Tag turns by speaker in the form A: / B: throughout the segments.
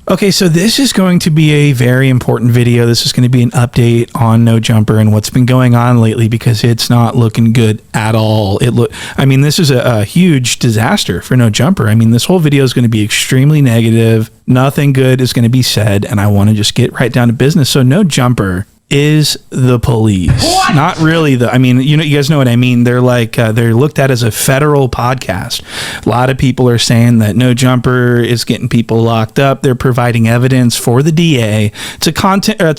A: Okay, so this is going to be a very important video. This is going to be an update on No Jumper and what's been going on lately, because it's not looking good at all. I mean, this is a huge disaster for No Jumper. I mean, this whole video is going to be extremely negative. Nothing good is going to be said, and I want to just get right down to business. So No Jumper is the police. What? Not really I mean, you guys know what I mean. They're like, they're looked at as a federal podcast. A lot of people are saying that No Jumper is getting people locked up. They're providing evidence for the DA. It's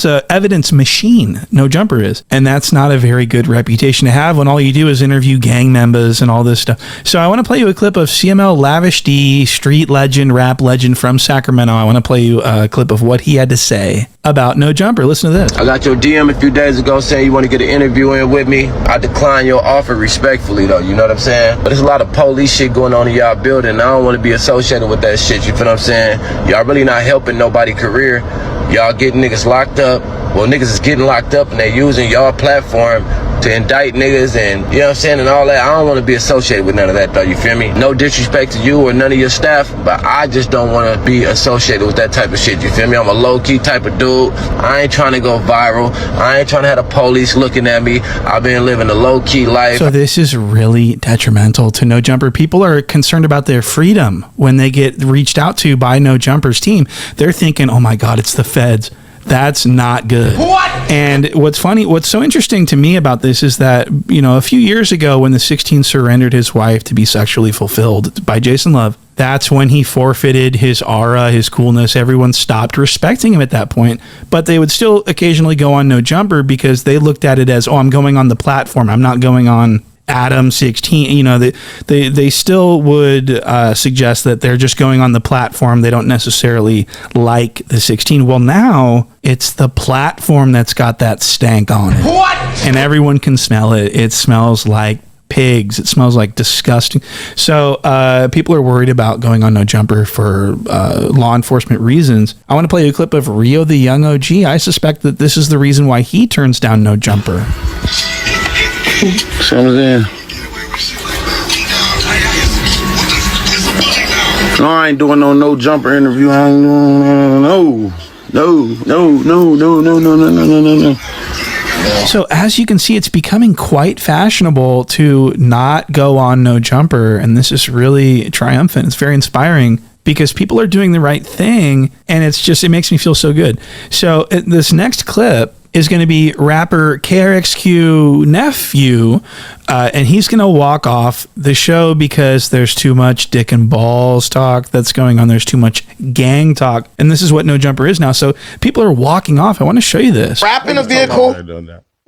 A: a evidence machine. No Jumper is. And that's not a very good reputation to have when all you do is interview gang members and all this stuff. So I want to play you a clip of CML Lavish D, street legend, rap legend from Sacramento. I want to play you a clip of what he had to say about No Jumper. Listen to this.
B: I got your DM a few days ago saying you want to get an interview in with me. I declined your offer respectfully, though, you know what I'm saying? But there's a lot of police shit going on in y'all building, and I don't want to be associated with that shit, you feel what I'm saying? Y'all really not helping nobody's career. Y'all getting niggas locked up. Well, niggas is getting locked up, and they using y'all platform to indict niggas, and you know what I'm saying, and all that. I don't want to be associated with none of that, though, you feel me? No disrespect to you or none of your staff, but I just don't want to be associated with that type of shit, you feel me? I'm a low-key type of dude. I ain't trying to go viral. I ain't trying to have the police looking at me. I've been living a low-key life.
A: So this is really detrimental to No Jumper. People are concerned about their freedom when they get reached out to by No Jumper's team. They're thinking, oh my God, it's the feds. That's not good. What? And what's so interesting to me about this is that, a few years ago when the 16 surrendered his wife to be sexually fulfilled by Jason Love, that's when he forfeited his aura, his coolness. Everyone stopped respecting him at that point, but they would still occasionally go on No Jumper because they looked at it as, oh, I'm going on the platform. I'm not going on Adam 16. They still would suggest that they're just going on the platform. They don't necessarily like the 16. Well, now it's the platform that's got that stank on it. What? And everyone can smell it. It smells like pigs. It smells like disgusting. So people are worried about going on No Jumper for law enforcement reasons. I want to play you a clip of Rio the Young OG. I suspect that this is the reason why he turns down No Jumper.
B: So then, I ain't doing no Jumper interview. No.
A: So as you can see, it's becoming quite fashionable to not go on No Jumper, and this is really triumphant. It's very inspiring because people are doing the right thing, and it makes me feel so good. So this next clip is going to be rapper KRXQ nephew, and he's going to walk off the show because there's too much dick and balls talk that's going on. There's too much gang talk, and this is what No Jumper is now. So people are walking off. I want to show you this.
C: Rap in a vehicle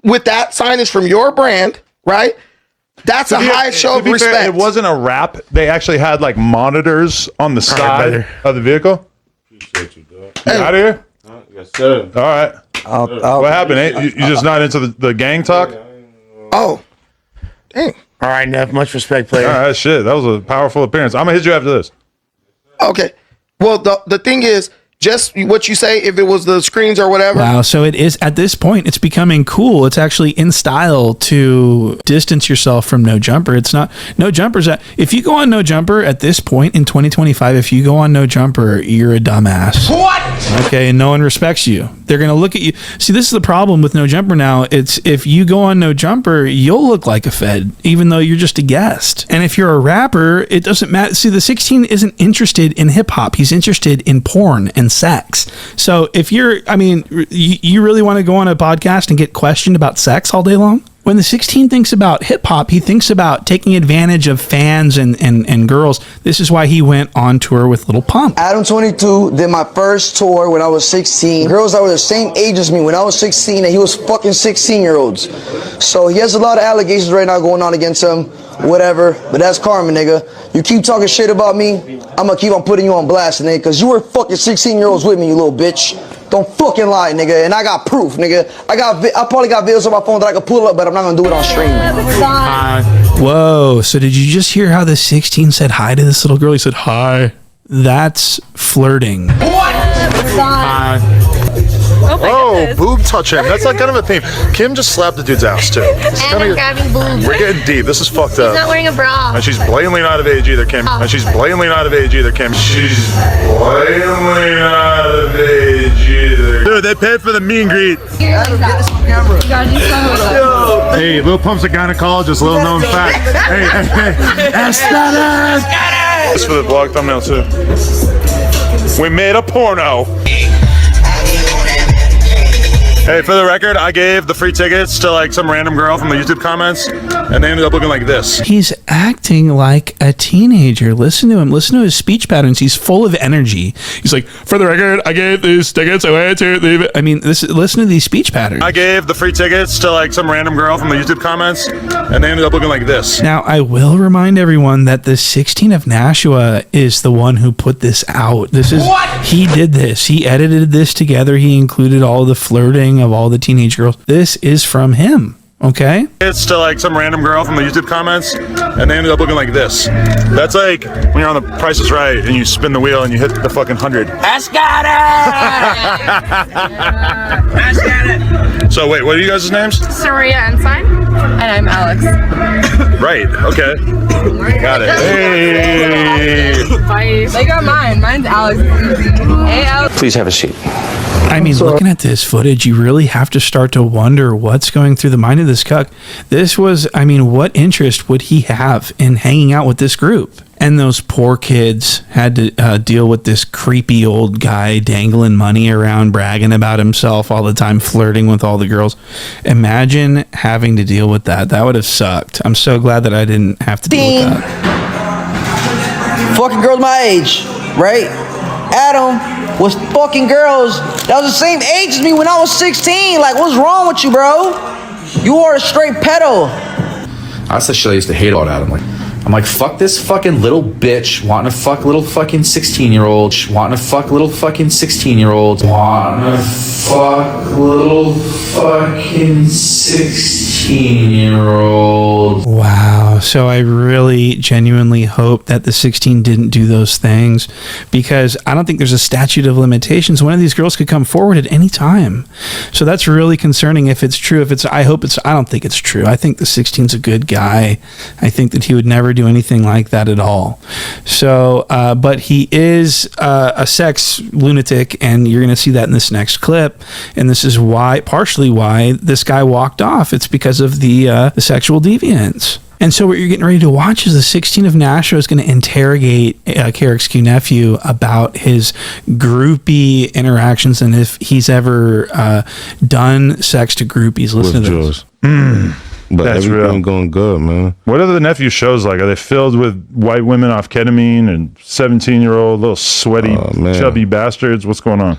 C: with that signage from your brand, right? That's a high show of respect.
D: Fair, it wasn't a rap. They actually had like monitors on the side of the vehicle. Appreciate you, dog. You out of here? Yes, sir. All right. What happened? You just not into the gang talk?
C: Oh, dang.
E: All right, Neff. Much respect, player.
D: All right, shit. That was a powerful appearance. I'm gonna hit you after this.
C: Okay. Well, the thing is, just what you say, if it was the screens or whatever.
A: Wow. So it is, at this point, it's becoming cool. It's actually in style to distance yourself from No Jumper. It's not, No Jumper's if you go on No Jumper at this point in 2025, if you go on No Jumper, you're a dumbass. What? Okay. And no one respects you. They're going to look at you. See, this is the problem with No Jumper now. It's if you go on No Jumper, you'll look like a fed, even though you're just a guest. And if you're a rapper, it doesn't matter. See, the 16 isn't interested in hip hop. He's interested in porn and sex. So if you really want to go on a podcast and get questioned about sex all day long? When the 16 thinks about hip hop, he thinks about taking advantage of fans and girls. This is why he went on tour with Lil Pump.
F: Adam 22 did my first tour when I was 16. Girls that were the same age as me when I was 16, and he was fucking 16-year-olds. So he has a lot of allegations right now going on against him, whatever. But that's karma, nigga. You keep talking shit about me, I'm gonna keep on putting you on blast, nigga, because you were fucking 16-year-olds with me, you little bitch. Don't fucking lie, nigga. And I got proof, nigga. I probably got videos on my phone that I could pull up, but I'm not gonna do it on stream.
A: Whoa. So did you just hear how the 16 said hi to this little girl? He said, hi. That's flirting.
G: Oh, boob touching. That's like kind of a theme. Kim just slapped the dude's ass too.
H: And I'm grabbing boobs.
G: We're getting deep. This is fucked up.
H: He's not wearing a bra.
G: And she's blatantly not of age either, Kim. And she's blatantly not of age either, Kim. She's blatantly not of age either. Dude, they paid for the meet and greet. Hey, Lil Pump's a gynecologist, little known fact. Hey. Aesthetic! That's for the vlog thumbnail too. We made a porno. Hey, for the record, I gave the free tickets to like some random girl from the YouTube comments, and they ended up looking like this.
A: He's acting like a teenager. Listen to him. Listen to his speech patterns. He's full of energy. He's like, for the record, I gave these tickets away to the... I mean, listen to these speech patterns.
G: I gave the free tickets to like some random girl from the YouTube comments, and they ended up looking like this.
A: Now, I will remind everyone that the 16 of Nashua is the one who put this out. This is... What? He did this. He edited this together. He included all the flirting of all the teenage girls. This is from him. Okay?
G: It's to like some random girl from the YouTube comments, and they ended up looking like this. That's like when you're on The Price is Right and you spin the wheel and you hit the fucking 100.
I: I got it!
G: So wait, what are you guys' names?
H: Saria Ensign. And I'm Alex.
G: Right, okay. Got it. Hey!
H: Bye. They got mine. Mine's Alex. Hey, Alex.
I: Please have a seat.
A: I mean, looking at this footage, you really have to start to wonder what's going through the mind of this cuck. This was, I mean, what interest would he have in hanging out with this group? And those poor kids had to deal with this creepy old guy dangling money around, bragging about himself all the time, flirting with all the girls. Imagine having to deal with that. That would have sucked. I'm so glad that I didn't have to deal with that.
F: Fucking girls my age, right? Adam was fucking girls that was the same age as me when I was 16. Like, what's wrong with you, bro? You are a straight pedo.
J: That's the shit I used to hate about Adam. I'm like, fuck this fucking little bitch wanting to fuck little fucking 16-year-old. Wanting to fuck little fucking 16-year-olds. Wanting to fuck little fucking 16-year-olds.
A: Wow. So I really genuinely hope that the 16 didn't do those things, because I don't think there's a statute of limitations. One of these girls could come forward at any time. So that's really concerning if it's true. I don't think it's true. I think the 16's a good guy. I think that he would never do anything like that at all. So, but he is a sex lunatic, and you're going to see that in this next clip. And this is partially why this guy walked off. It's because of the sexual deviance. And so what you're getting ready to watch is the 16 of Nashua is going to interrogate KRXQ Nephew about his groupie interactions and if he's ever done sex to groupies. Listen to this.
K: But
D: that's
K: everything
D: real.
K: going good, man.
D: What are the nephew shows like? Are they filled with white women off ketamine and 17-year-old little sweaty, chubby bastards? What's going on?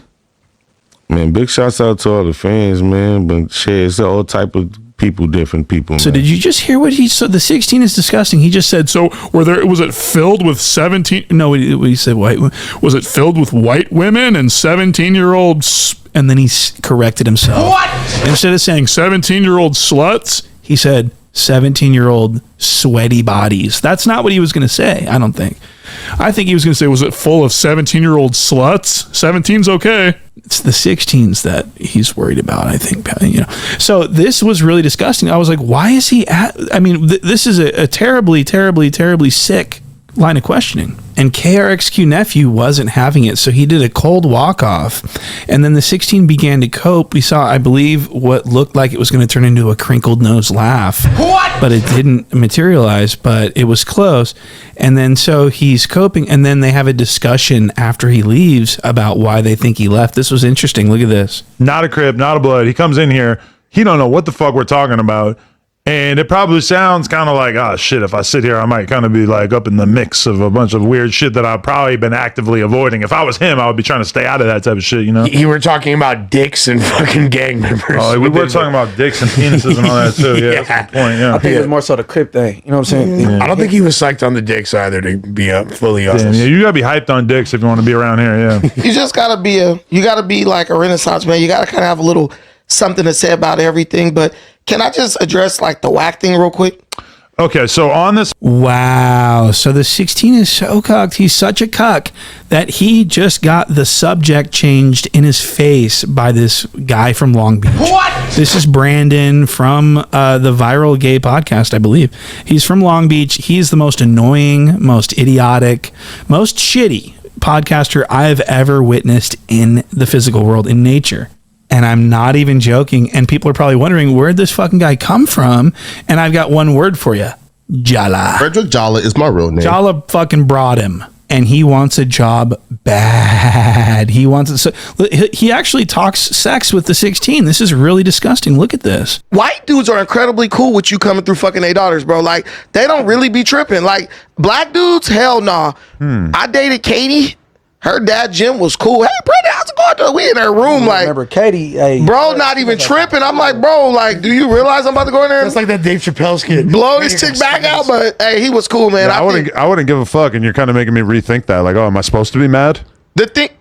K: Man, big shouts out to all the fans, man. But shit, it's all type of people, different people.
A: So
K: man.
A: did you just hear what he said? The 16 is disgusting. He just said, so was it filled with 17? No, he said white. Was it filled with white women and 17-year-olds? And then he corrected himself. What? Instead of saying 17-year-old sluts, he said 17-year-old sweaty bodies. That's not what he was going to say, I don't think. I think he was going to say, was it full of 17-year-old sluts? 17's okay. It's the 16s that he's worried about, I think. So this was really disgusting. I was like, why is he this is a terribly, terribly, terribly sick line of questioning. And KRXQ Nephew wasn't having it, so he did a cold walk-off. And then the 16 began to cope. We saw, I believe, what looked like it was going to turn into a crinkled nose laugh. What? But it didn't materialize, but it was close. And then so he's coping, and then they have a discussion after he leaves about why they think he left. This was interesting. Look at this.
D: Not a Crip, not a Blood. He comes in here. He don't know what the fuck we're talking about. And it probably sounds kind of like, oh shit, if I sit here, I might kind of be like up in the mix of a bunch of weird shit that I've probably been actively avoiding. If I was him, I would be trying to stay out of that type of shit, you know?
E: You were talking about dicks and fucking gang members.
D: Oh, we were talking about dicks and penises and all that too. Yeah, that's the point. Yeah.
I: I think it was more so the Crip thing. You know what I'm saying?
E: I don't think he was psyched on the dicks either, to be fully honest.
D: Damn, yeah, you gotta be hyped on dicks if you want to be around here. Yeah,
C: You just gotta be like a Renaissance man. You gotta kind of have a little something to say about everything. But can I just address like the whack thing real quick?
D: Okay, so on this.
A: Wow. So the 16 is so cucked. He's such a cuck that he just got the subject changed in his face by this guy from Long Beach. What? This is Brandon from the Viral Gay Podcast, I believe. He's from Long Beach. He's the most annoying, most idiotic, most shitty podcaster I've ever witnessed in the physical world, in nature. And I'm not even joking. And people are probably wondering, where'd this fucking guy come from? And I've got one word for you. Jala.
L: Frederick Jala is my real name.
A: Jala fucking brought him. And he wants a job bad. He wants it. So he actually talks sex with the 16. This is really disgusting. Look at this.
C: White dudes are incredibly cool with you coming through fucking their daughters, bro. Like, they don't really be tripping. Like, black dudes, hell nah. I dated Katie. Her dad, Jim, was cool. Hey, Brandon, how's it going? We in her room, like,
I: Remember Katie? Hey,
C: bro, not even tripping. I'm like, bro, like, do you realize I'm about to go in there
E: It's
C: and
E: like that Dave Chappelle skit.
C: blow this chick back out? But hey, he was cool, man.
D: I wouldn't give a fuck, and you're kind of making me rethink that. Like, oh, am I supposed to be mad?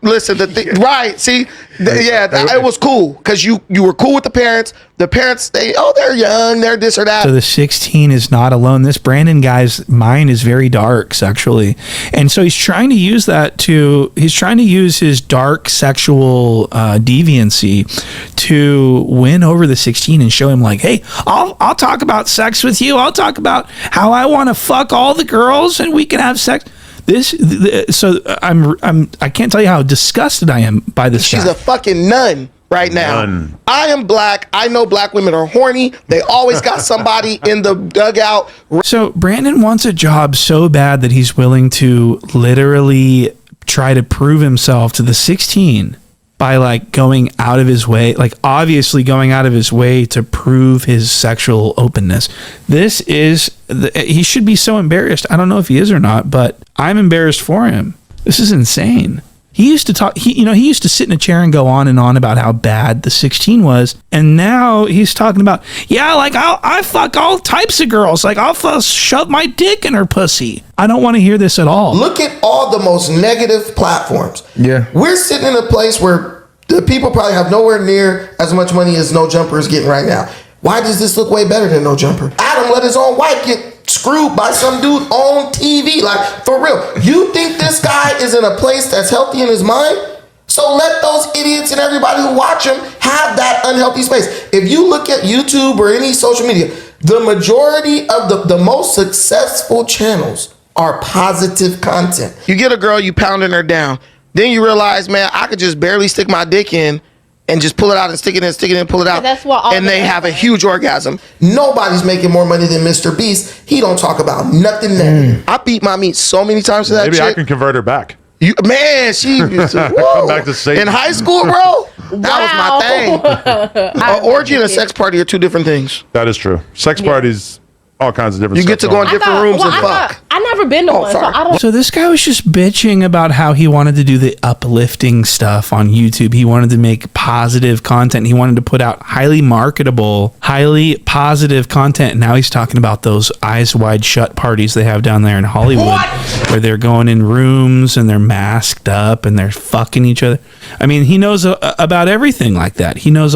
C: Right? See, it was cool because you were cool with the parents. The parents, they're young, they're this or that.
A: So the 16 is not alone. This Brandon guy's mind is very dark sexually. And so he's trying to use his dark sexual deviancy to win over the 16 and show him like, hey, I'll talk about sex with you. I'll talk about how I want to fuck all the girls and we can have sex. I can't tell you how disgusted I am by this.
C: She's
A: guy.
C: a fucking nun right now. I am black. I know black women are horny. They always got somebody in the dugout.
A: So Brandon wants a job so bad that he's willing to literally try to prove himself to the 16 by like going out of his way, like obviously going out of his way to prove his sexual openness. He should be so embarrassed. I don't know if he is or not, but I'm embarrassed for him. This is insane. He used to talk, he used to sit in a chair and go on and on about how bad the 16 was. And now he's talking about, like I fuck all types of girls. Like I'll shove my dick in her pussy. I don't want to hear this at all.
C: Look at all the most negative platforms.
I: Yeah.
C: We're sitting in a place where the people probably have nowhere near as much money as No Jumper is getting right now. Why does this look way better than No Jumper? Adam let his own wife get screwed by some dude on TV. Like, for real. You think this guy is in a place that's healthy in his mind? So let those idiots and everybody who watch him have that unhealthy space. If you look at YouTube or any social media, the majority of the most successful channels are positive content. You get a girl, you pounding her down. Then you realize, man, I could just barely stick my dick in and just pull it out and stick it in, pull it out.
M: That's what
C: and they have a huge orgasm. Nobody's making more money than Mr. Beast. He don't talk about nothing negative. I beat my meat so many times to that
D: Maybe
C: chick.
D: I can convert her back.
C: She used to,
D: Come back to Satan.
C: in high school, bro. That was my thing. An orgy and a sex party are two different things.
D: That is true. Sex parties, all kinds of different
C: You get
D: stuff
C: to go in
D: going on.
C: different rooms and fuck.
M: I never been to one, so I don't.
A: So this guy was just bitching about how he wanted to do the uplifting stuff on YouTube. He wanted to make positive content. He wanted to put out highly marketable, highly positive content. Now he's talking about those eyes wide shut parties they have down there in Hollywood, where they're going in rooms and they're masked up and they're fucking each other. I mean, he knows about everything like that. He knows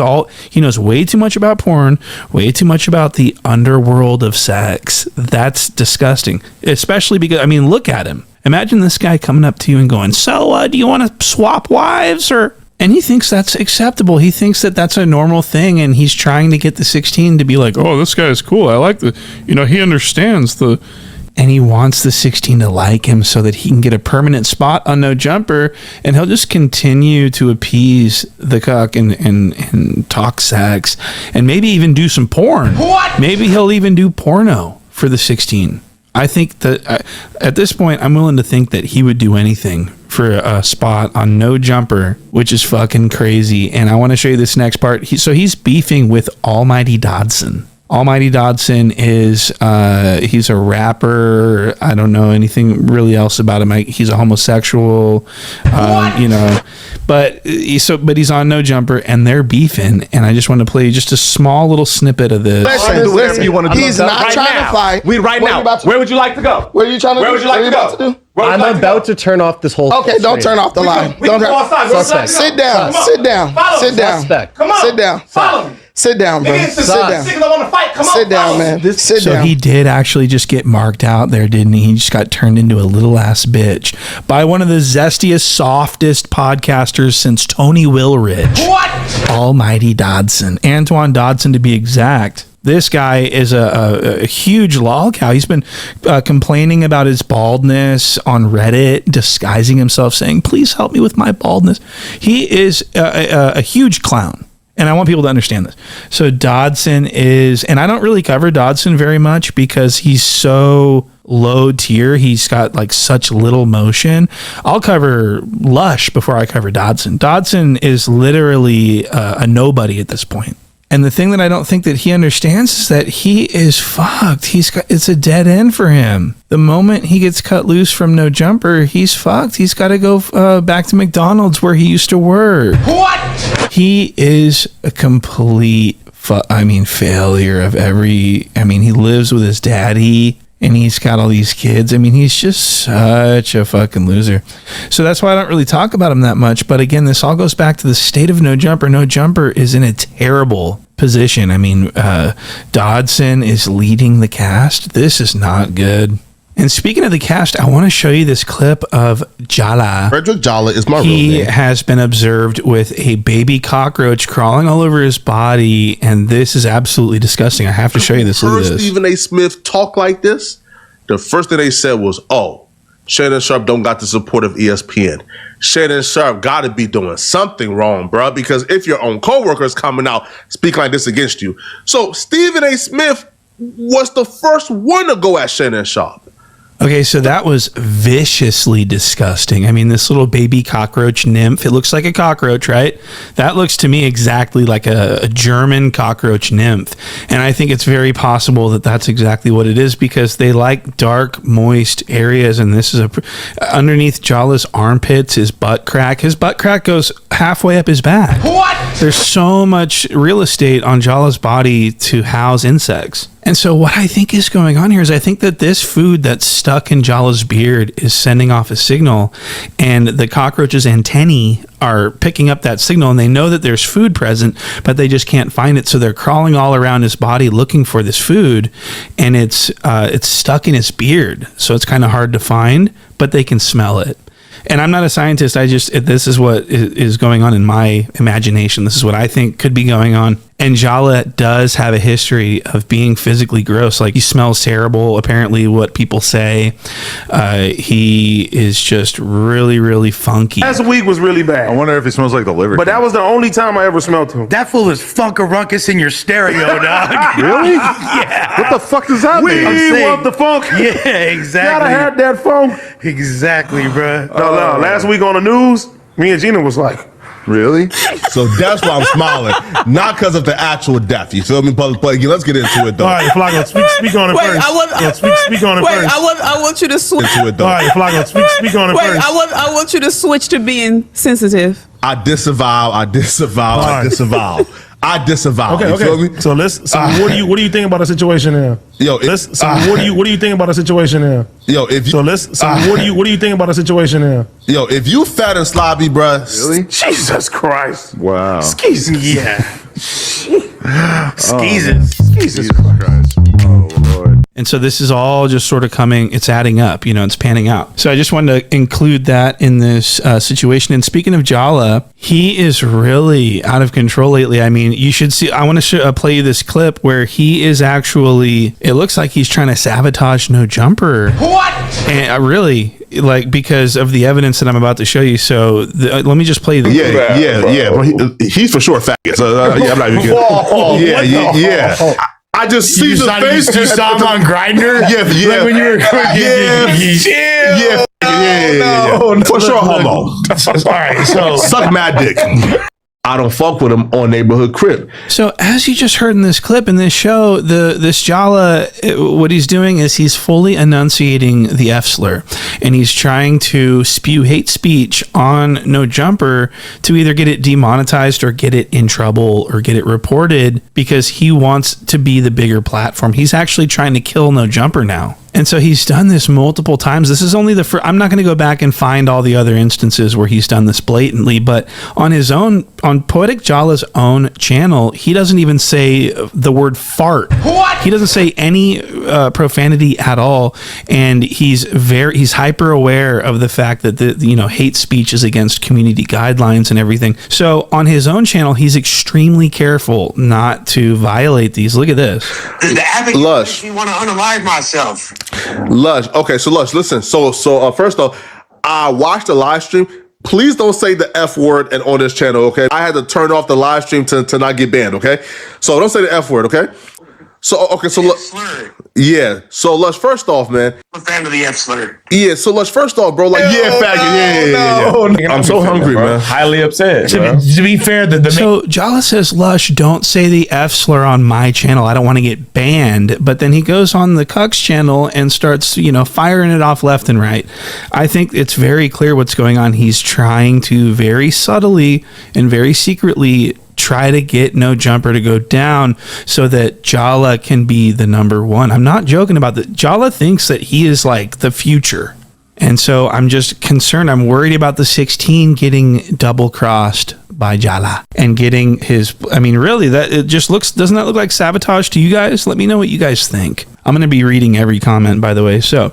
A: way too much about porn, way too much about the underworld of sex. That's disgusting. Especially because, I mean, look at him. Imagine this guy coming up to you and going, so do you want to swap wives? And he thinks that's acceptable. He thinks that that's a normal thing. And he's trying to get the 16 to be like, oh, this guy is cool. I like he understands and he wants the 16 to like him so that he can get a permanent spot on No Jumper, and he'll just continue to appease the cuck and talk sex and maybe even do some porn. What? Maybe he'll even do porno for the 16. I think that at this point, I'm willing to think that he would do anything for a spot on No Jumper, which is fucking crazy. And I want to show you this next part. He's beefing with Almighty Dodson. Almighty Dodson is he's a rapper. I don't know anything really else about him. He's a homosexual, you know, but he's on No Jumper and they're beefing. And I just want to play just a small little snippet of this.
C: Listen, you want to do. He's not
L: right
C: trying
L: now.
C: to fight.
L: Where would you like to go?
C: Where are you trying to?
L: Where would you like to go?
M: I'm about to turn off this whole.
C: Okay, don't turn off the line. Don't turn. Sit down. Sit down. Sit down.
L: Come on.
C: Sit down.
L: Follow me.
C: Sit down, bro. Sit down. Sit down, man. Sit
A: So
C: down.
A: he did actually just get marked out there, didn't he? He just got turned into a little ass bitch by one of the zestiest, softest podcasters since Tony Willridge.
L: What?
A: Almighty Dodson. Antoine Dodson, to be exact. This guy is a huge lolcow. He's been complaining about his baldness on Reddit, disguising himself, saying, please help me with my baldness. He is a huge clown. And I want people to understand this. So Dodson is, and I don't really cover Dodson very much because he's so low tier. He's got like such little motion. I'll cover Lush before I cover Dodson. Dodson is literally a nobody at this point. And the thing that I don't think that he understands is that he is fucked. It's a dead end for him. The moment he gets cut loose from No Jumper, he's fucked. He's got to go back to McDonald's where he used to work.
L: What?
A: He is a complete, failure of every. He lives with his daddy. And he's got all these kids. He's just such a fucking loser. So that's why I don't really talk about him that much. But again, this all goes back to the state of No Jumper. No Jumper is in a terrible position. Dodson is leading the cast. This is not good. And speaking of the cast, I want to show you this clip of Jala.
N: Frederick Jala is my real name.
A: He has been observed with a baby cockroach crawling all over his body, and this is absolutely disgusting. I have to show you this. Look at this.
N: Stephen A. Smith talk like this, the first thing they said was, oh, Shannon Sharpe don't got the support of ESPN. Shannon Sharpe got to be doing something wrong, bro, because if your own coworkers coming out speaking like this against you. So Stephen A. Smith was the first one to go at Shannon Sharpe.
A: Okay, so that was viciously disgusting. This little baby cockroach nymph, it looks like a cockroach, right? That looks to me exactly like a German cockroach nymph. And I think it's very possible that that's exactly what it is because they like dark, moist areas. And this is underneath Jala's armpits, his butt crack. His butt crack goes halfway up his back.
L: What?
A: There's so much real estate on Jala's body to house insects. And so what I think is going on here is I think that this food that's stuck in Jala's beard is sending off a signal, and the cockroach's antennae are picking up that signal, and they know that there's food present, but they just can't find it. So they're crawling all around his body looking for this food, and it's stuck in his beard. So it's kind of hard to find, but they can smell it. And I'm not a scientist. This is what is going on in my imagination. This is what I think could be going on. And Jala does have a history of being physically gross. Like, he smells terrible, apparently, what people say. He is just really, really funky.
G: Last week was really bad.
D: I wonder if he smells like the liver.
G: But that was the only time I ever smelled him.
E: That fool is Funkarunkus in your stereo, dog.
D: Really?
E: Yeah.
D: What the fuck does that mean?
G: We want the funk.
E: Yeah, exactly.
G: Gotta have that funk.
E: Exactly, bro.
G: No. Last week on the news, me and Gina was like,
D: really?
N: So that's why I'm smiling. Not because of the actual death. You feel me? But let's get into it, though.
G: all right, Flacco, speak on it first. Speak on it first.
H: I want you to switch.
N: Into it, though.
G: All right, Flacco, speak on it first.
H: I want you to switch to being sensitive.
N: I disavow. I disavow.
G: Okay.
N: You feel me?
G: So what do you think about the situation now?
N: Yo,
G: what do you think about the situation now?
N: Yo, if you
G: what do you think about the situation now?
N: Yo, if you fat and sloppy, bruh.
D: Really?
G: Jesus Christ.
D: Wow.
G: Skeezers.
E: Yeah.
G: Jesus Christ.
D: Oh, Lord.
A: And so this is all just sort of it's adding up, it's panning out. So I just wanted to include that in this situation. And speaking of Jala, he is really out of control lately. You should see, I want to play you this clip where he is actually, it looks like he's trying to sabotage No Jumper.
L: What?
A: And really, because of the evidence that I'm about to show you. So let me just play this.
N: Yeah. Bro, he's for sure fat. So, I'm not even kidding. Yeah. I just see the face.
E: You saw him on Grindr?
N: Yeah.
E: Like when you were
N: Yeah. For sure, homo.
E: All right, so
N: suck mad dick. I don't fuck with him on Neighborhood Crip.
A: So as you just heard in this clip in this show, this Jala, what he's doing is he's fully enunciating the F slur, and he's trying to spew hate speech on No Jumper to either get it demonetized or get it in trouble or get it reported because he wants to be the bigger platform. He's actually trying to kill No Jumper now. And so he's done this multiple times. This is only the first. I'm not going to go back and find all the other instances where he's done this blatantly, but on his own, on Poetic Jala's own channel, he doesn't even say the word fart. What? He doesn't say any profanity at all, and he's hyper aware of the fact that the hate speech is against community guidelines and everything. So on his own channel, he's extremely careful not to violate these. Look at this.
O: The advocate makes me want to unalive myself.
N: Lush. Okay, so Lush, listen. So first off, I watched the live stream. Please don't say the F word and on this channel, okay? I had to turn off the live stream to not get banned, okay? So don't say the F word, okay? So yeah. So Lush, first off, man.
O: I'm a fan of the F slur.
N: Yeah. So Lush, first off, bro, like I'm so hungry, man.
L: Highly upset.
E: To be fair,
A: so Jala says, Lush, don't say the F slur on my channel. I don't want to get banned. But then he goes on the Cucks channel and starts, firing it off left and right. I think it's very clear what's going on. He's trying to very subtly and very secretly try to get No Jumper to go down so that Jala can be the number one. I'm not joking about that. Jala thinks that he is like the future. And so I'm just concerned. I'm worried about the 16 getting double crossed by Jala and getting his, really doesn't that look like sabotage to you guys? Let me know what you guys think. I'm going to be reading every comment, by the way. So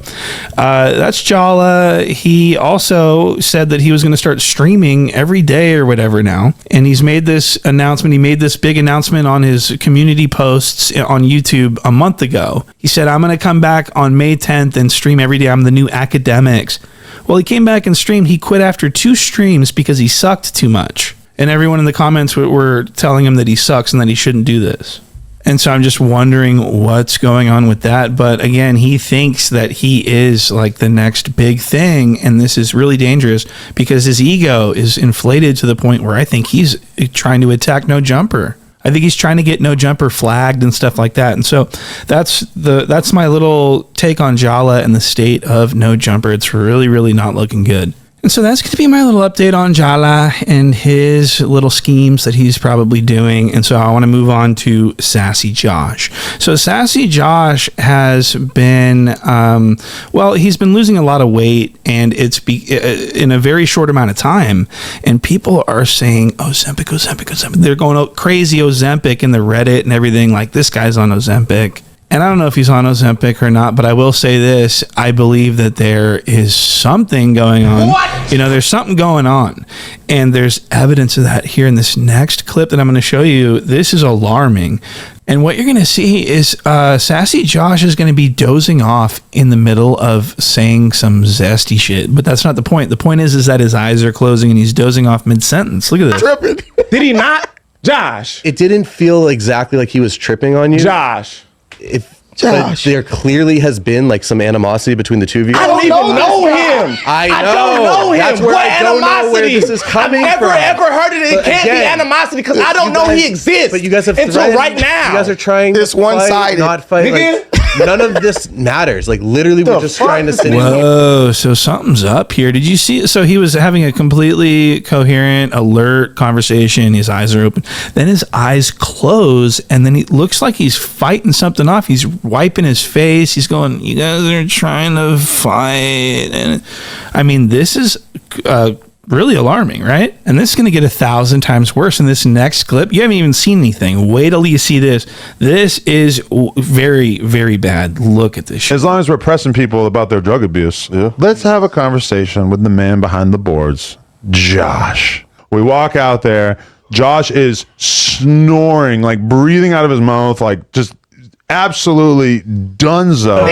A: that's Jala. He also said that he was going to start streaming every day or whatever now. And he's made this announcement. He made this big announcement on his community posts on YouTube a month ago. He said, I'm going to come back on May 10th and stream every day. I'm the new Academics. Well, he came back and streamed. He quit after 2 streams because he sucked too much. And everyone in the comments were telling him that he sucks and that he shouldn't do this. And so I'm just wondering what's going on with that. But again, he thinks that he is like the next big thing. And this is really dangerous because his ego is inflated to the point where I think he's trying to attack No Jumper. I think he's trying to get No Jumper flagged and stuff like that. And so that's my little take on Jala and the state of No Jumper. It's really, really not looking good. And so that's going to be my little update on Jala and his little schemes that he's probably doing. And so I want to move on to Sassy Josh. So Sassy Josh has been, he's been losing a lot of weight, and it's in a very short amount of time. And people are saying, Ozempic. They're going crazy Ozempic in the Reddit and everything. Like, this guy's on Ozempic. And I don't know if he's on Ozempic or not, but I will say this. I believe that there is something going on. What? There's something going on. And there's evidence of that here in this next clip that I'm going to show you. This is alarming. And what you're going to see is Sassy Josh is going to be dozing off in the middle of saying some zesty shit. But that's not the point. The point is that his eyes are closing and he's dozing off mid-sentence. Look at this.
L: Tripping. Did he not? Josh.
M: It didn't feel exactly like he was tripping on you.
L: Josh.
M: But there clearly has been like some animosity between the two of you.
L: I don't even know him.
M: I
L: don't know him.
M: That's where
L: what
M: I don't know where this is coming
L: I've
M: from.
L: ever heard it. It can't be animosity because I don't know he exists.
M: But you guys have
L: until right now.
M: You guys are trying
C: this
M: to
C: one-sided,
M: not fight. Like, none of this matters. Like, literally, we're just trying to sit.
A: Whoa! So something's up here. Did you see? So he was having a completely coherent, alert conversation. His eyes are open. Then his eyes close, and then he looks like he's fighting something off. He's wiping his face. He's going, "You guys are trying to fight," and this is really alarming, right? And this is going to get 1,000 times worse in this next clip. You haven't even seen anything. Wait till you see this. This is very, very bad. Look at this shit.
D: As long as we're pressing people about their drug abuse, let's have a conversation with the man behind the boards, Josh. We walk out there. Josh is snoring, like breathing out of his mouth, like just absolutely dunzo.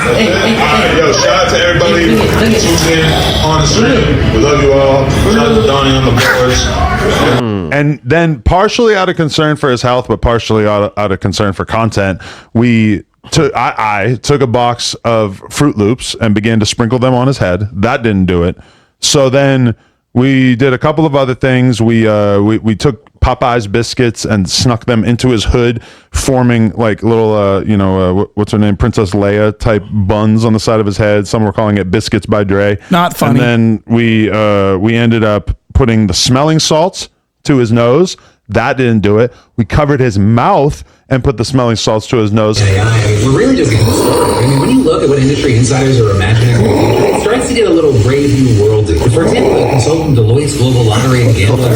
G: Yo, shout out to everybody who's in on the stream. We love you all. Shout out to Donnie on the boards.
D: And then, partially out of concern for his health, but partially out of concern for content, I took a box of Fruit Loops and began to sprinkle them on his head. That didn't do it. So then We did a couple of other things. We took Popeye's biscuits and snuck them into his hood, forming like little, what's her name, Princess Leia type buns on the side of his head. Some were calling it biscuits by Dre.
A: Not funny.
D: And then we ended up putting the smelling salts to his nose. That didn't do it. We covered his mouth and put the smelling salts to his nose.
P: We're really just getting started. I mean, when you look at what industry insiders are imagining, it starts to get a little Brave New World-y. For example, a consultant Deloitte's Global Lottery and Gambling.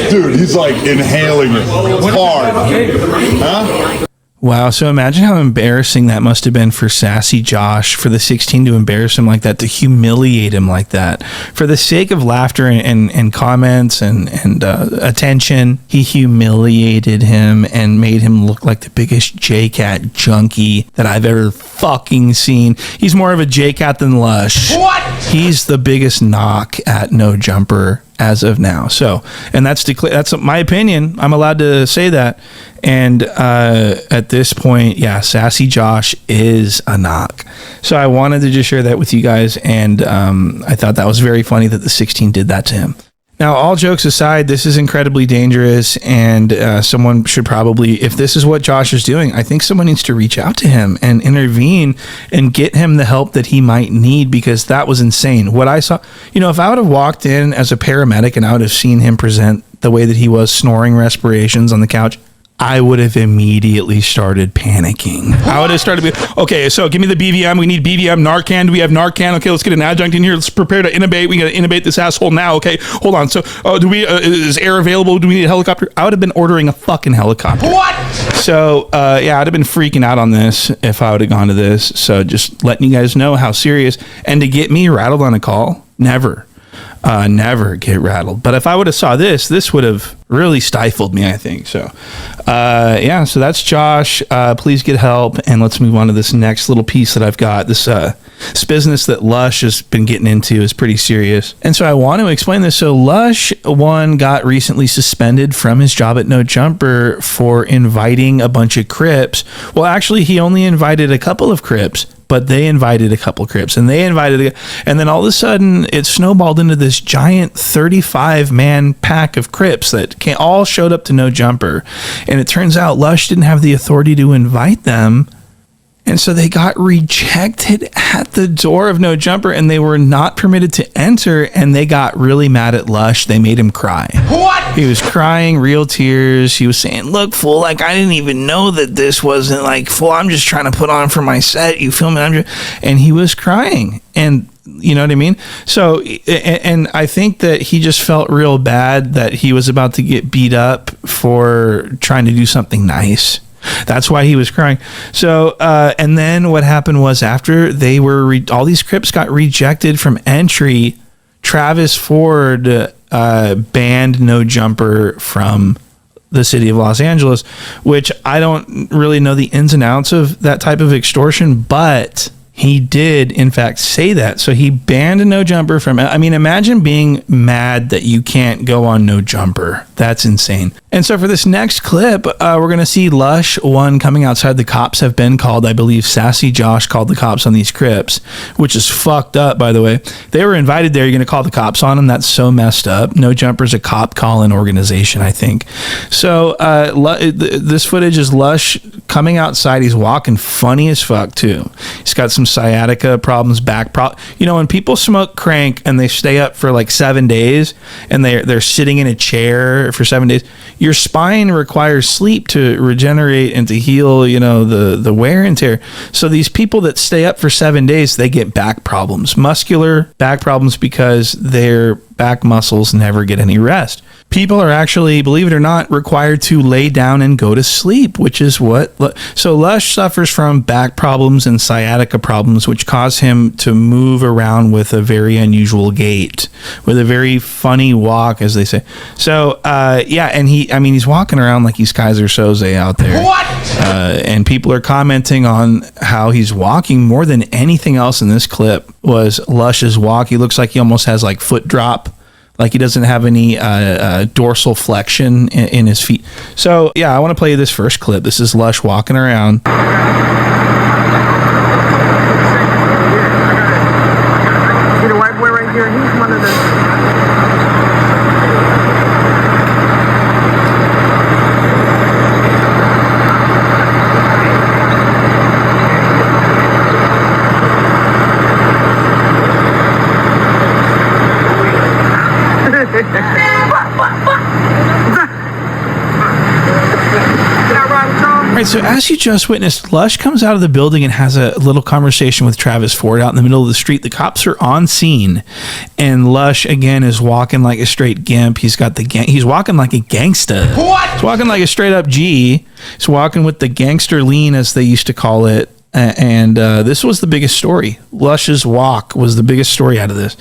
G: Dude, he's like inhaling it hard. Huh?
A: Wow, so imagine how embarrassing that must have been for Sassy Josh, for the 16 to embarrass him like that, to humiliate him like that. For the sake of laughter and comments and attention, he humiliated him and made him look like the biggest J-Cat junkie that I've ever fucking seen. He's more of a J-Cat than Lush. What? He's the biggest knock at No Jumper as of now. So, and that's my opinion. I'm allowed to say that. And at this point, yeah, Sassy Josh is a knock. So I wanted to just share that with you guys. And I thought that was very funny that the 16 did that to him. Now, all jokes aside, this is incredibly dangerous, and someone should probably, if this is what Josh is doing, I think someone needs to reach out to him and intervene and get him the help that he might need, because that was insane. What I saw, if I would have walked in as a paramedic and I would have seen him present the way that he was, snoring respirations on the couch, I would have immediately started panicking. I would have started, okay, so give me the BVM. We need BVM, Narcan. Do we have Narcan? Okay, let's get an adjunct in here. Let's prepare to intubate. We got to intubate this asshole now. Okay, hold on. So, is air available? Do we need a helicopter? I would have been ordering a fucking helicopter. What? So, yeah, I'd have been freaking out on this if I would have gone to this. So, just letting you guys know how serious. And to get me rattled on a call, never get rattled. But if I would have saw this would have really stifled me, I think. So, yeah, so that's Josh. Please get help. And let's move on to this next little piece that I've got. This business that Lush has been getting into is pretty serious. And so I want to explain this. So Lush, got recently suspended from his job at No Jumper for inviting a bunch of Crips. Well, actually, he only invited a couple of Crips, but they invited a couple Crips, and and then all of a sudden it snowballed into this giant 35-man pack of Crips that all showed up to No Jumper. And it turns out Lush didn't have the authority to invite them. And so they got rejected at the door of No Jumper, and they were not permitted to enter, and they got really mad at Lush. They made him cry. What? He was crying, real tears. He was saying, look, fool, like, I didn't even know that this wasn't, like, fool, I'm just trying to put on for my set. You feel me? And he was crying. And you know what I mean? So, and I think that he just felt real bad that he was about to get beat up for trying to do something nice. That's why he was crying. So, and then what happened was, after they were, all these Crips got rejected from entry, Travis Ford banned No Jumper from the city of Los Angeles, which I don't really know the ins and outs of that type of extortion, but he did, in fact, say that. So he banned No Jumper from, imagine being mad that you can't go on No Jumper. That's insane. And so for this next clip, we're going to see Lush, coming outside. The cops have been called. I believe Sassy Josh called the cops on these Crips, which is fucked up, by the way. They were invited there. You're going to call the cops on them? That's so messed up. No Jumper's a cop calling organization, I think. So this footage is Lush coming outside. He's walking funny as fuck, too. He's got some sciatica problems, back problems. When people smoke crank and they stay up for like 7 days and they're sitting in a chair for 7 days, your spine requires sleep to regenerate and to heal, the wear and tear. So these people that stay up for 7 days, they get back problems, muscular back problems, because their back muscles never get any rest. People are actually, believe it or not, required to lay down and go to sleep, which is so Lush suffers from back problems and sciatica problems, which cause him to move around with a very unusual gait, with a very funny walk, as they say. So, yeah, and he's walking around like he's Kaiser Soze out there. What? And people are commenting on how he's walking. More than anything else in this clip was Lush's walk. He looks like he almost has like foot drop. Like he doesn't have any dorsal flexion in his feet. So, yeah, I want to play you this first clip. This is Lush walking around.
Q: See the white boy right here?
A: Right, so as you just witnessed, Lush comes out of the building and has a little conversation with Travis Ford out in the middle of the street. The cops are on scene, and Lush again is walking like a straight gimp. He's got the he's walking like a gangsta. What? He's walking like a straight up G. He's walking with the gangster lean, as they used to call it. And this was the biggest story. Lush's walk was the biggest story out of this.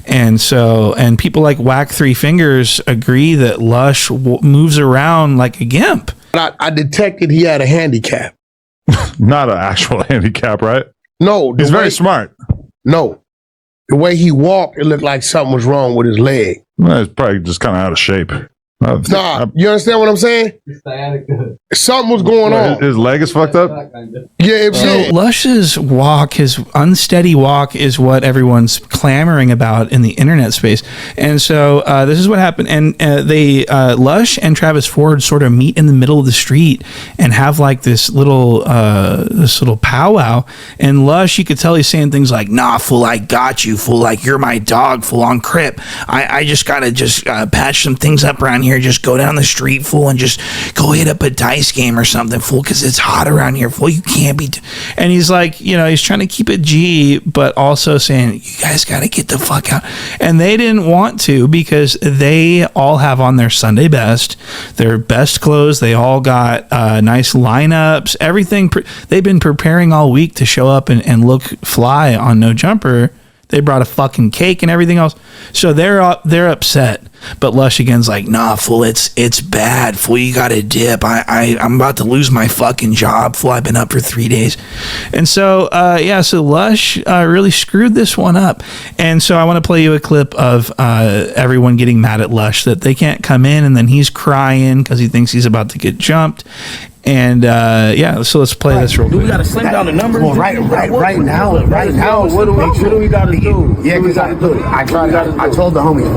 A: And so, and people like Whack Three Fingers agree that Lush moves around like a gimp.
Q: I detected he had a handicap.
D: Not an actual handicap, right?
Q: No.
D: He's very smart.
Q: No. The way he walked, it looked like something was wrong with his leg.
D: Well, it's probably just kind of out of shape.
Q: Nah, you understand what I'm saying? Something was going on.
D: His leg is fucked up?
Q: Yeah.
A: So Lush's walk, his unsteady walk, is what everyone's clamoring about in the internet space. And so this is what happened. And Lush and Travis Ford sort of meet in the middle of the street and have like this little powwow. And Lush, you could tell he's saying things like, "Nah, fool, I got you, fool. Like, you're my dog, fool, on Crip. I just gotta patch some things up around here. Just go down the street, fool, and just go hit up a dice game or something, fool, because it's hot around here, fool. You can't be." And he's like, he's trying to keep it G, but also saying, you guys got to get the fuck out. And they didn't want to, because they all have on their Sunday best, their best clothes. They all got nice lineups, everything. They've been preparing all week to show up and look fly on No Jumper. They brought a fucking cake and everything else. So they're upset. But Lush again's like, "Nah, fool, it's bad, fool. You gotta dip. I'm about to lose my fucking job, fool. I've been up for 3 days." And so, so Lush really screwed this one up. And so I want to play you a clip of everyone getting mad at Lush that they can't come in, and then he's crying because he thinks he's about to get jumped. And so let's play this real quick.
R: We gotta slim down the numbers.
Q: Well, right now.
R: What do we gotta do?
Q: Yeah, because I told the homies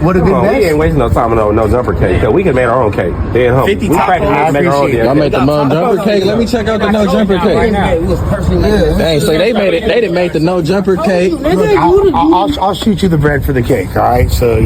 Q: what a good
R: we ain't wasting no time on no jumper cake. We can make our own cake. Then 50 we practically make our own.
I: Y'all made the No Jumper cake. Let me check out the No Jumper cake. Dang, so they made it. They didn't make the No Jumper cake.
Q: I'll shoot you the bread for the cake. All right. So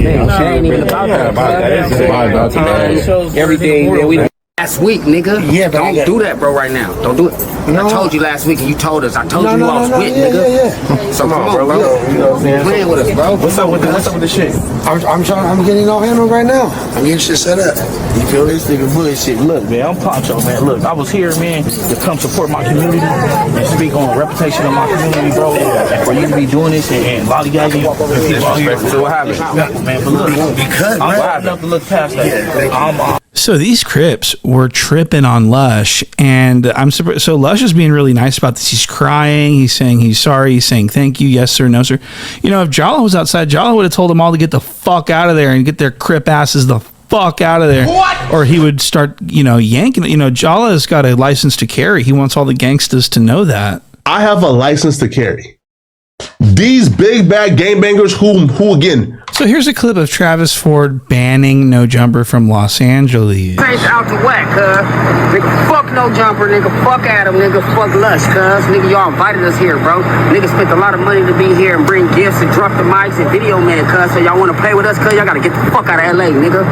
R: everything.
S: Last week, nigga.
Q: Yeah, but
S: don't do that, bro. Right now, don't do it. I told you last week, and you told us. I told you I was with, nigga.
Q: Yeah.
S: So come on, bro. You playing with us, bro?
R: What's up with the shit?
Q: I'm getting all handled right now. I'm getting shit set up. You feel this nigga bullshit?
R: Look, man, I'm Poncho, man. Look, I was here, man, to come support my community and speak on the reputation of my community, bro. And for you to be doing this and lollygagging people out here. So what happened? Man, but look, I'm glad enough to look past that.
A: So these Crips were tripping on Lush, and I'm surprised. So Lush is being really nice about this. He's crying. He's saying he's sorry. He's saying thank you, yes sir, no sir. If Jala was outside, Jala would have told them all to get the fuck out of there and get their Crip asses the fuck out of there. What? Or he would start, yanking. Jala's got a license to carry. He wants all the gangsters to know that.
N: I have a license to carry. These big bad gangbangers who again.
A: So here's a clip of Travis Ford banning No Jumper from Los Angeles.
S: Face out to whack, cuz. Nigga, fuck No Jumper, nigga. Fuck Adam, nigga. Fuck Lush, cuz. Nigga, y'all invited us here, bro. Nigga spent a lot of money to be here and bring gifts and drop the mics and video man, cuz. So y'all want to play with us, cuz? Y'all got to get the fuck out of LA, nigga.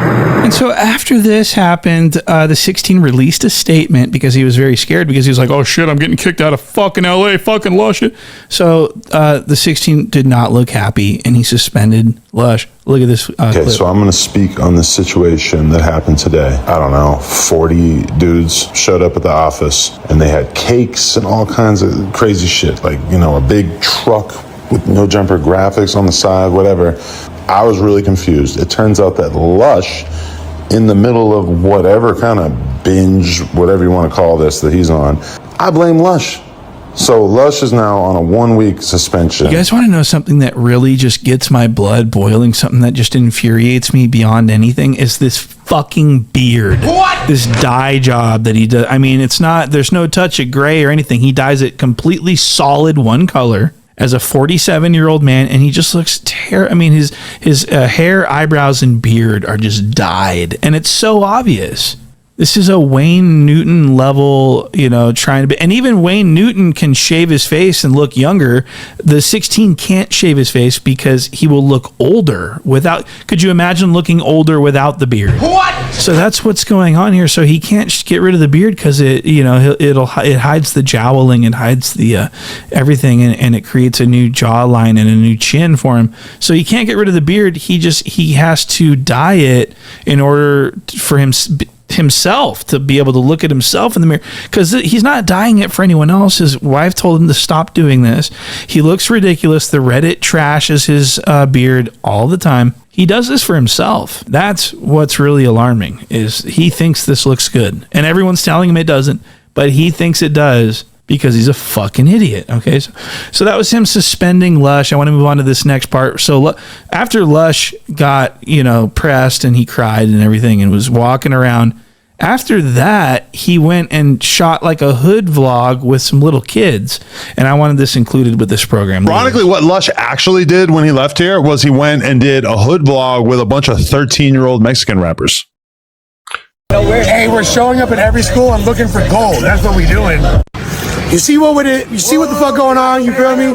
A: And so after this happened, the 16 released a statement because he was very scared, because he was like, "Oh shit, I'm getting kicked out of fucking LA, fucking Lush." So the 16 did not look happy, and he suspended Lush. Look at this
T: okay,
A: clip.
T: So I'm going to speak on the situation that happened today. I don't know, 40 dudes showed up at the office, and they had cakes and all kinds of crazy shit, like, a big truck with No Jumper graphics on the side, whatever. I was really confused. It turns out that Lush, in the middle of whatever kind of binge, whatever you want to call this, that he's on, I blame Lush. So Lush is now on a 1-week suspension.
A: You guys want to know something that really just gets my blood boiling, something that just infuriates me beyond anything, is this fucking beard. What? This dye job that he does. I mean, there's no touch of gray or anything. He dyes it completely solid one color. as a 47-year-old man, and he just looks terrible. I mean, his hair, eyebrows, and beard are just dyed, and it's so obvious. This is a Wayne Newton level, trying to be, and even Wayne Newton can shave his face and look younger. The 16 can't shave his face because he will look older without. Could you imagine looking older without the beard? What? So that's what's going on here. So he can't get rid of the beard because it hides the jowling and hides the everything, and it creates a new jawline and a new chin for him. So he can't get rid of the beard. He has to dye it in order for himself to be able to look at himself in the mirror, because he's not dyeing it for anyone else. His wife told him to stop doing this. He looks ridiculous. The Reddit trashes his beard all the time. He does this for himself. That's what's really alarming, is he thinks this looks good, and everyone's telling him it doesn't, but he thinks it does because he's a fucking idiot. Okay, so that was him suspending Lush. I want to move on to this next part. So after Lush got pressed and he cried and everything and was walking around, after that he went and shot like a hood vlog with some little kids, and I wanted this included with this program.
G: Ironically, what Lush actually did when he left here was he went and did a hood vlog with a bunch of 13-year-old Mexican rappers.
Q: Hey, we're showing up at every school and looking for gold. That's what we're doing. You see what You see what the fuck going on? You feel me?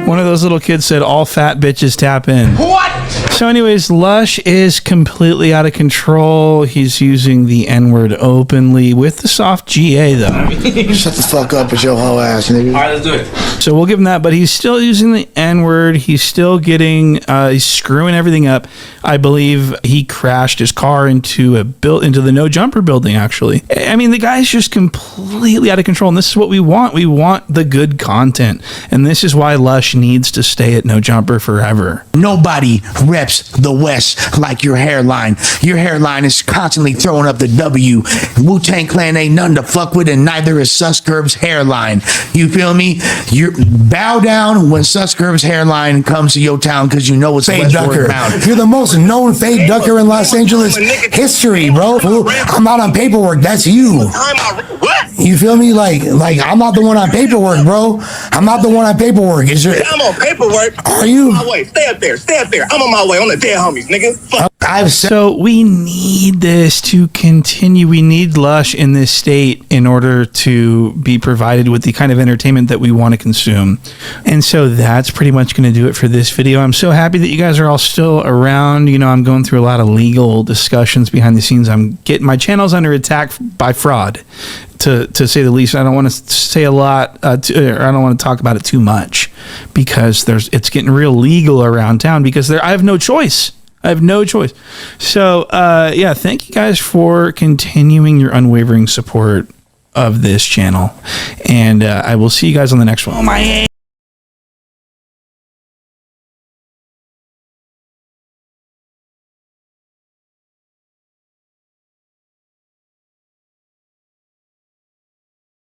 A: One of those little kids said, "All fat bitches tap in." What? So anyways, Lush is completely out of control. He's using the N-word openly with the soft GA, though.
Q: Shut the fuck up with your whole ass, nigga.
J: All right, let's do it.
A: So we'll give him that, but he's still using the N-word. He's still getting, he's screwing everything up. I believe he crashed his car into the No Jumper building, actually. I mean, the guy's just completely out of control, and this is what we want. We want the good content, and this is why Lush needs to stay at No Jumper forever.
Q: Nobody reps the West like your hairline. Your hairline is constantly throwing up the W. Wu-Tang Clan ain't nothing to fuck with, and neither is Suscurb's hairline. You feel me? You bow down when Suscurb's hairline comes to your town, because you know it's fade ducker. You're the most known fade ducker in Los Angeles history, bro. I'm not on paperwork. That's you. You feel me? Like I'm not the one on paperwork, bro. I'm not the one on paperwork.
O: I'm on paperwork.
Q: Are you?
O: I'm on my way. Stay up there. Stay up there. I'm on my way. On the dead homies, nigga. Fuck.
A: So we need this to continue. We need Lush in this state in order to be provided with the kind of entertainment that we want to consume. And so that's pretty much going to do it for this video. I'm so happy that you guys are all still around. I'm going through a lot of legal discussions behind the scenes. I'm getting my channel's under attack by fraud, to say the least. I don't want to say a lot, or I don't want to talk about it too much, because it's getting real legal around town, because I have no choice. So, yeah, thank you guys for continuing your unwavering support of this channel, and I will see you guys on the next one. Oh my